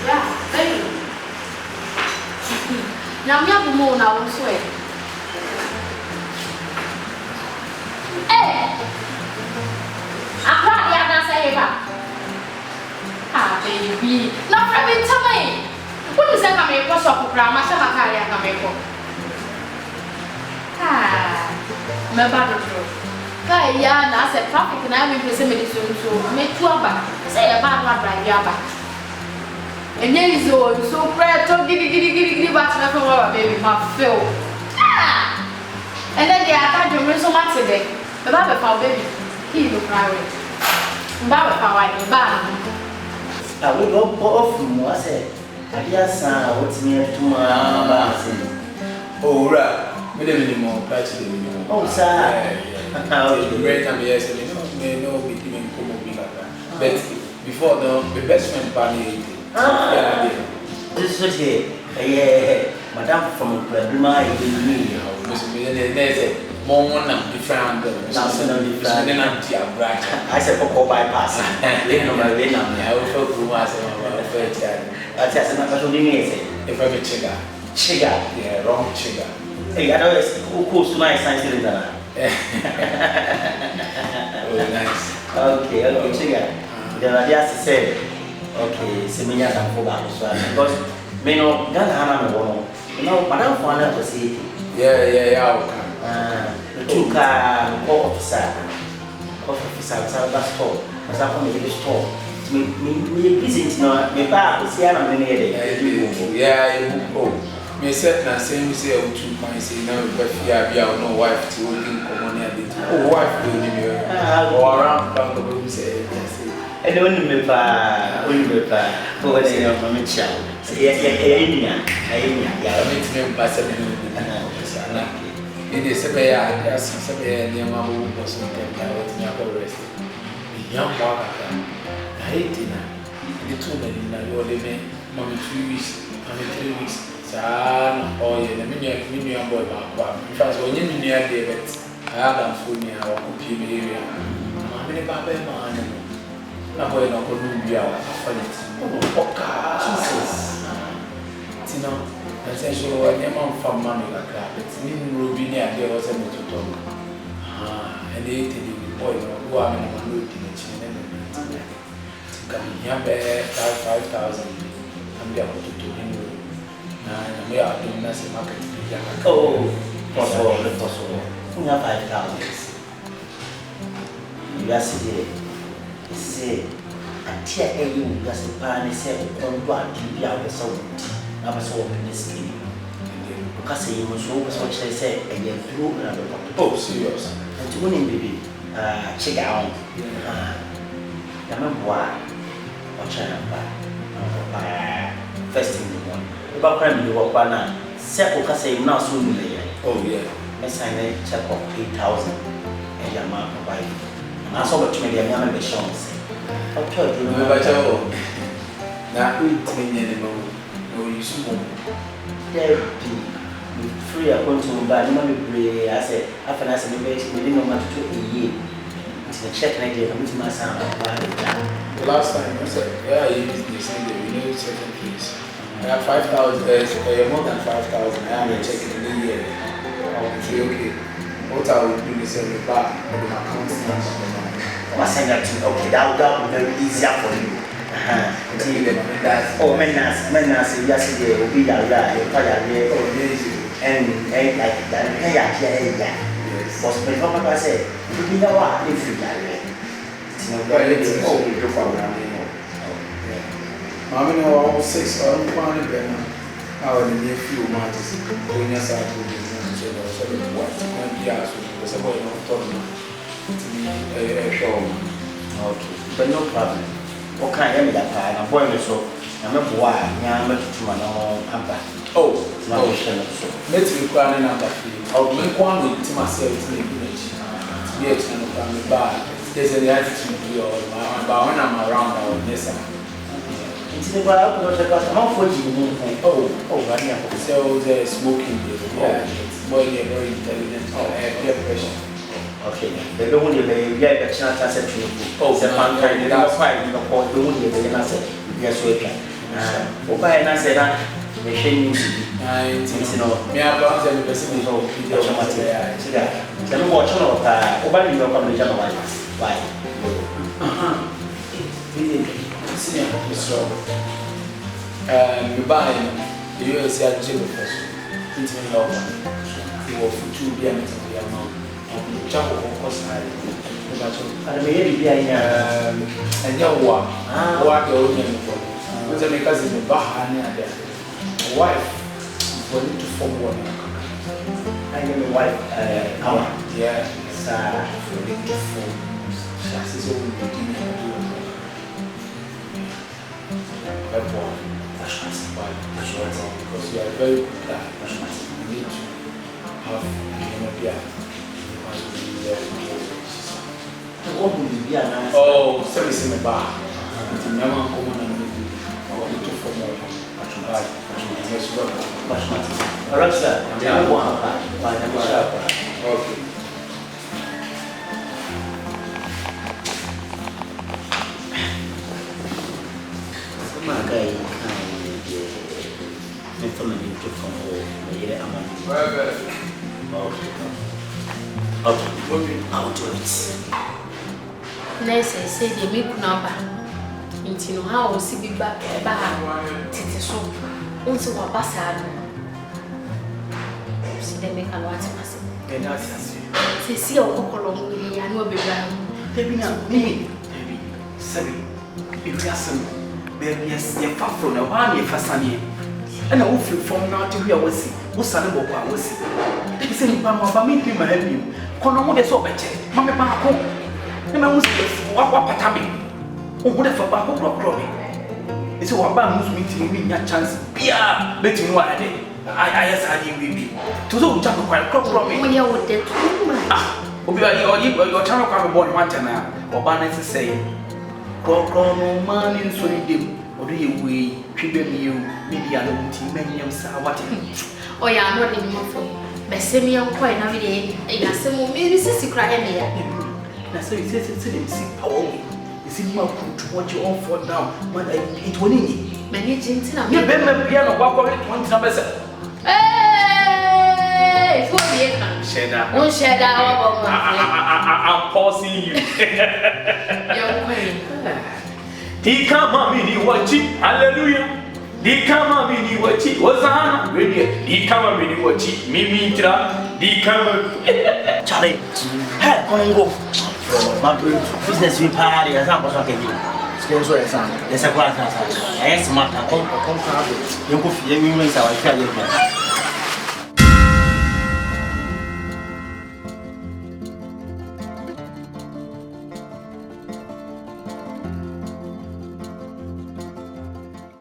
Yeah, very. Now we have more now. Swear. Hey, I can't hear that say back. Ah, baby, not from me to me. What is that? I'm a boss of grammar. I'm a career. I'm a boss. Ah, my bad true. Guy, yeah, now say traffic and I'm in the same medicine to make 2 hours. Say a bad one drive your back. And then is so proud to giddy back to my baby, my Phil. Ah! And then they are doing so much today. The Bible for baby, he look private. Bible for white, the bar. I will go off from what I said. I just what's near to my Owura, we don't anymore, practically anymore. Oh, sir. How the great and yes, and may know between Como Bilaga. But before the best friend Barney. This is here. Yeah, Madame from Praduma, you Mr. Millionaire, more different. I said, for bypass. Living on my way now. I will feel through myself. That's another thing. If I get Chiga. Chiga. Yeah, wrong Chiga. Hey, I know who calls tonight, science in that. Oh, nice. Okay, Chiga. Then I just said, okay, Semina and Koba, because me no Ghana Hana, you know, Madame Fana to see. Yeah, the 2 car officer, that's store, as I come to the store. Me visit, no, me back, see, I'm in yeah, oh, me set na same say 2 points, now, but yeah, no wife to link common. Oh, wife, do you or around bank of say, and when me pa, for the young child. Yes, I meet me by 7 it is a bear, yes, near my home was something I was never rested. The young walker, I hate dinner. The 2 men in the living, mommy 2 weeks, and 3 weeks. Son, oh, yeah, the minion boy, because when you near David, I had them for me, I will compute the area. I'm in a baby man. I'm going to go to the hour. Oh, Jesus. Tina. I said, so I am from money like that. It's in Ruby near there was a motor dog. And they ate the boy who are in a mood in the chin and come here, 5,000. And we are going to do him. And we are doing as a market. Oh, possible. We have 5,000. Yes, it say, I tell you, that's the pan is said, don't go and keep out the soul. I was so in this game. Because he was always what they say, and then through another. Oh, serious. And to win baby, Chiga on. Remember why? Or China by first thing in the morning. About crime, you walk one now. Second, because I'm now soon. Oh, yeah. Let's sign a check of 8,000 and your mom provide. And I saw what you made a young chance. I'll tell you, now, we anymore. No, you soon. There be free account to buy money. I said, after I said, within no matter 2 a year. It's the check and I did. I'm with my son. The last time I said, yeah, you use this thing, we know certain things. I have 5,000, more than 5,000. I am checking in the year. Okay. What I will do is send it back with my account number. I send that to you. Okay, that would be very easier for you. Oh, menas, yesterday will be a fire and like that. Yes. Was before I said, you know what? If you die, I'm in all 6 or 1 hour in a few months. Going aside to the what years was a boy of tournament to be a show. Okay, but no problem. What kind of that? I'm going to show. I'm not why I'm not to my own hamper. Oh, let's require another fee. I'll make one with myself to the village. Yes, and I'm bad. There's a attitude or but when I'm around, I will miss them. It's the way I'm not for you. Oh, right now. So the smoking, yeah, boy, they're very intelligent. Oh, peer pressure. Okay, they don't want to be a chance to you. Oh, the man kind of fight in the court, don't want to be an asset. Yes, we can. Oba na say na me hwe news bi. Ti no. Me aba say me person is all video automatic. Chiga. Se no watch no ta. Oba ni no come le jama why? Senior Mr. Me buy the US Jigga first. It's me love. You will future be an amount. Jump on course high. Ana me yeri bi anya. Anya wa. Wa ke o nyen for. Mo say me cousin me ba ha ni ade. Wife for you to form one. I am my wife Owura. Yeah. Sa For you to form. She says we do because you are very good guy. You need to have oh, service in the bar. It's never common and maybe I want to for more. Okay. Okay, I'll do it. Nurse said they make number. Into how will see be back Titi so. Also, what passed. See, they make a lot of us. They see a walk along with the annual baby. Baby, now, me, baby, sorry. If you are some baby, yes, you're far from the one you're fascinating. And I will feel from now to hear what's it. What's the number of hours? They say, Mamma, for me, my help you. Kono de so beche. Mamma, back home. The man was what patami. Oh, what if a back of me? It's a wabam who's meeting me, your chance. Pia, let you know what I did. I yes, I did with you. To so jump quite crop from me. When you would dead. Ah, your channel can be born one time now. Or Barnes is saying, no man in Sweden. Or do you we treat you, maybe I don't think many of what Oh, yeah, not in your phone. But send me on quite every day. And I said, maybe sister crying here. That's so it says it's in sick power. It's in my food to watch you all fall down. But it won't need. Many gentlemen. You been my piano, walk on it one time. Hey, who are you? Sheda. Oh, Sheda, I'm pausing you. Young queen. He come on me, watch it. Hallelujah. He come on me, watch it. What's on? He come on me, watch it. Mimi tra. He come on. Charlie, hey, Congo. My business we party as I'm going to There's a class. I asked Martha, come, you go for your women's hour.